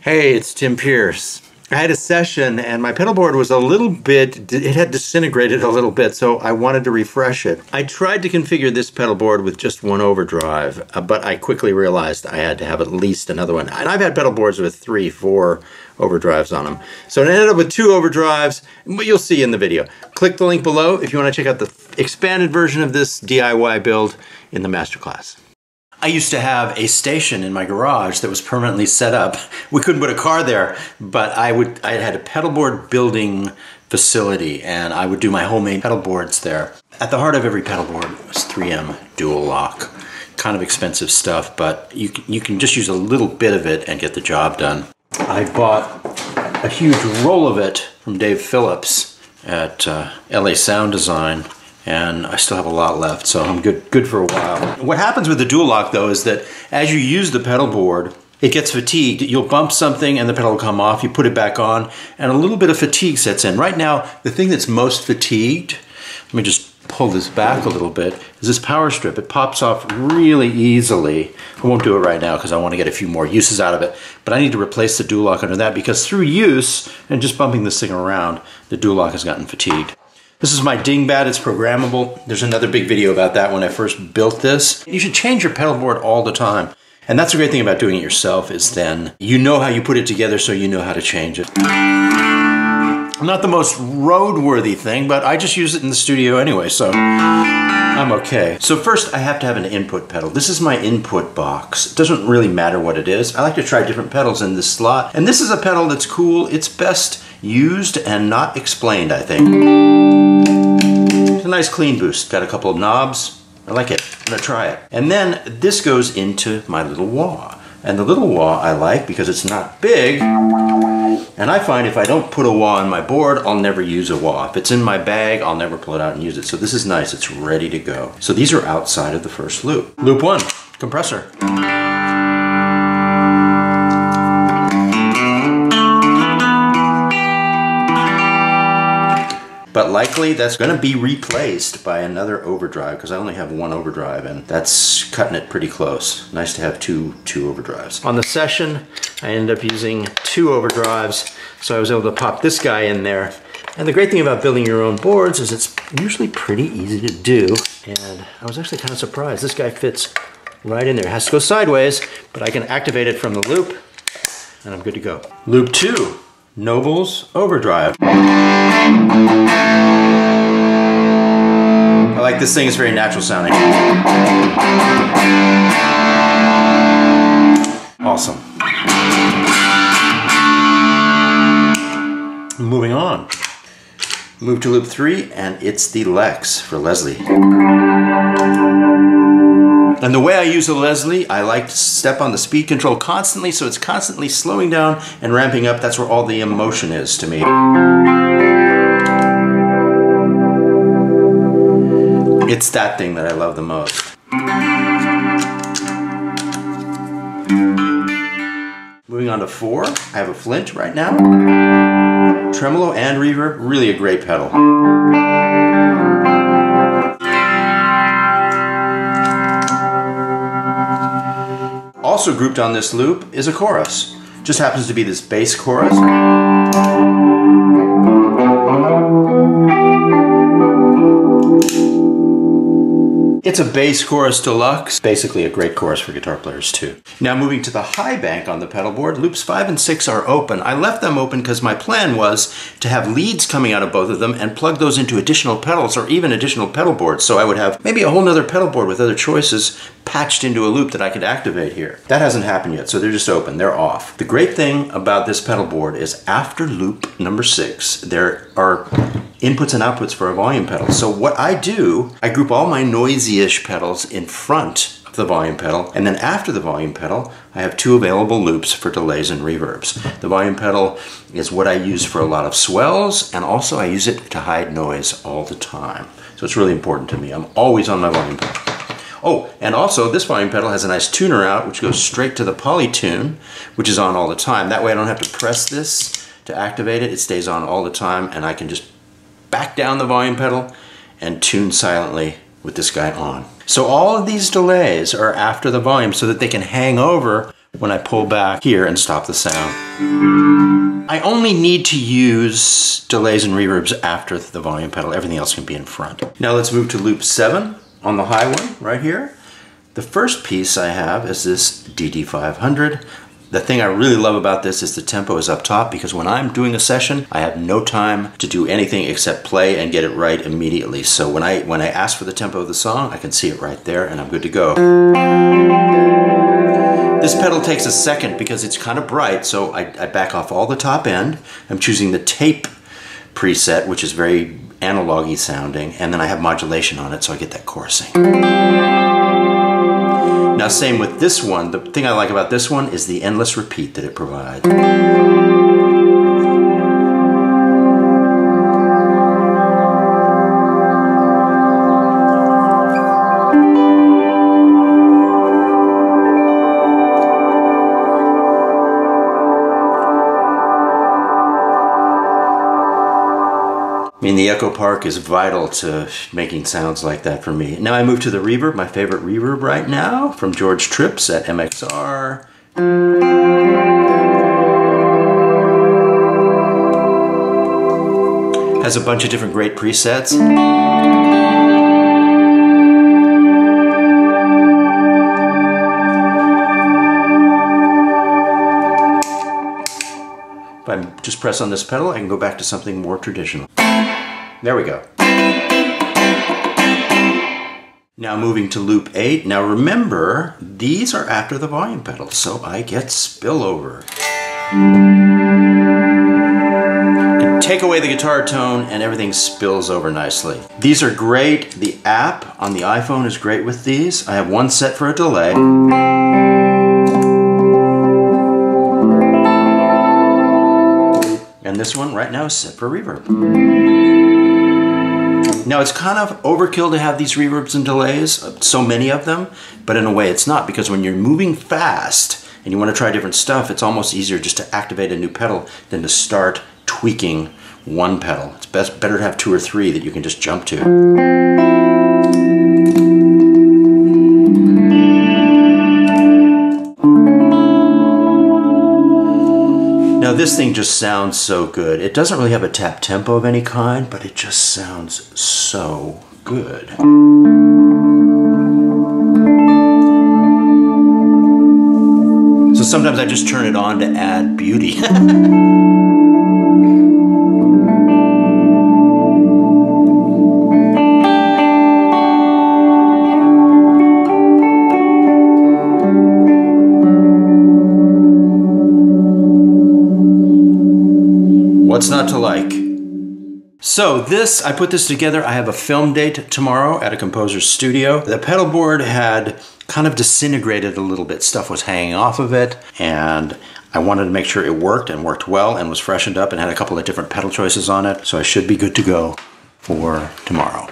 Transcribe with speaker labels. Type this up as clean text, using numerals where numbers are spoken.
Speaker 1: Hey, it's Tim Pierce. I had a session and my pedal board was a little bit, it had disintegrated a little bit, so I wanted to refresh it. I tried to configure this pedal board with just one overdrive, but I quickly realized I had to have at least another one. And I've had pedal boards with 3, 4 overdrives on them. So it ended up with 2 overdrives, but you'll see in the video. Click the link below if you want to check out the expanded version of this DIY build in the Masterclass. I used to have a station in my garage that was permanently set up. We couldn't put a car there, but I had a pedal board building facility and I would do my homemade pedal boards there. At the heart of every pedal board was 3M dual lock. Kind of expensive stuff, but you can just use a little bit of it and get the job done. I bought a huge roll of it from Dave Phillips at LA Sound Design. And I still have a lot left, so I'm good for a while. What happens with the dual lock though is that as you use the pedal board, it gets fatigued. You'll bump something and the pedal will come off, you put it back on, and a little bit of fatigue sets in. Right now, the thing that's most fatigued, let me just pull this back a little bit, is this power strip. It pops off really easily. I won't do it right now because I want to get a few more uses out of it, but I need to replace the dual lock under that because through use and just bumping this thing around, the dual lock has gotten fatigued. This is my Dingbat, it's programmable. There's another big video about that when I first built this. You should change your pedal board all the time. And that's the great thing about doing it yourself is then you know how you put it together so you know how to change it. Not the most roadworthy thing, but I just use it in the studio anyway, so I'm okay. So first I have to have an input pedal. This is my input box. It doesn't really matter what it is. I like to try different pedals in this slot. And this is a pedal that's cool. It's best used and not explained, I think. It's a nice clean boost. Got a couple of knobs. I like it. I'm gonna try it. And then this goes into my little wah. And the little wah I like because it's not big. And I find if I don't put a wah on my board, I'll never use a wah. If it's in my bag, I'll never pull it out and use it. So this is nice. It's ready to go. So these are outside of the first loop. Loop 1, compressor. But likely that's going to be replaced by another overdrive because I only have one overdrive and that's cutting it pretty close. Nice to have two overdrives. On the session, I ended up using 2 overdrives, so I was able to pop this guy in there. And the great thing about building your own boards is it's usually pretty easy to do. And I was actually kind of surprised. This guy fits right in there. It has to go sideways, but I can activate it from the loop and I'm good to go. Loop 2, Noble's overdrive. I like this thing, it's very natural sounding. Awesome. Moving on. Move to loop 3 and it's the Lex for Leslie. And the way I use a Leslie, I like to step on the speed control constantly so it's constantly slowing down and ramping up. That's where all the emotion is to me. It's that thing that I love the most. Moving on to 4, I have a Flint right now. Tremolo and reverb, really a great pedal. Also grouped on this loop is a chorus. Just happens to be this bass chorus. It's a bass chorus deluxe, basically a great chorus for guitar players too. Now moving to the high bank on the pedal board, loops 5 and 6 are open. I left them open because my plan was to have leads coming out of both of them and plug those into additional pedals or even additional pedal boards. So I would have maybe a whole nother pedal board with other choices patched into a loop that I could activate here. That hasn't happened yet, so they're just open, they're off. The great thing about this pedal board is after loop number 6, there are inputs and outputs for a volume pedal. So what I do, I group all my noisy-ish pedals in front of the volume pedal, and then after the volume pedal, I have 2 available loops for delays and reverbs. The volume pedal is what I use for a lot of swells, and also I use it to hide noise all the time. So it's really important to me. I'm always on my volume pedal. Oh, and also this volume pedal has a nice tuner out which goes straight to the Polytune, which is on all the time. That way I don't have to press this to activate it. It stays on all the time and I can just back down the volume pedal and tune silently with this guy on. So all of these delays are after the volume so that they can hang over when I pull back here and stop the sound. I only need to use delays and reverbs after the volume pedal. Everything else can be in front. Now let's move to loop 7 on the high one right here. The first piece I have is this DD500. The thing I really love about this is the tempo is up top, because when I'm doing a session, I have no time to do anything except play and get it right immediately. So when I ask for the tempo of the song, I can see it right there and I'm good to go. This pedal takes a second because it's kind of bright, so I back off all the top end. I'm choosing the tape preset, which is very analog-y sounding, and then I have modulation on it, so I get that chorusing. Now same with this one. The thing I like about this one is the endless repeat that it provides. I mean, the Echo Park is vital to making sounds like that for me. Now I move to the reverb, my favorite reverb right now, from George Trips at MXR. Has a bunch of different great presets. If I just press on this pedal, I can go back to something more traditional. There we go. Now moving to loop 8. Now remember, these are after the volume pedal, so I get spillover. Take away the guitar tone and everything spills over nicely. These are great. The app on the iPhone is great with these. I have one set for a delay. And this one right now is set for reverb. Now it's kind of overkill to have these reverbs and delays, so many of them, but in a way it's not, because when you're moving fast and you want to try different stuff, it's almost easier just to activate a new pedal than to start tweaking one pedal. It's better to have 2 or 3 that you can just jump to. Now this thing just sounds so good. It doesn't really have a tap tempo of any kind, but it just sounds so good. So sometimes I just turn it on to add beauty. What's not to like? So this, I put this together. I have a film date tomorrow at a composer's studio. The pedalboard had kind of disintegrated a little bit. Stuff was hanging off of it, and I wanted to make sure it worked and worked well and was freshened up and had a couple of different pedal choices on it. So I should be good to go for tomorrow.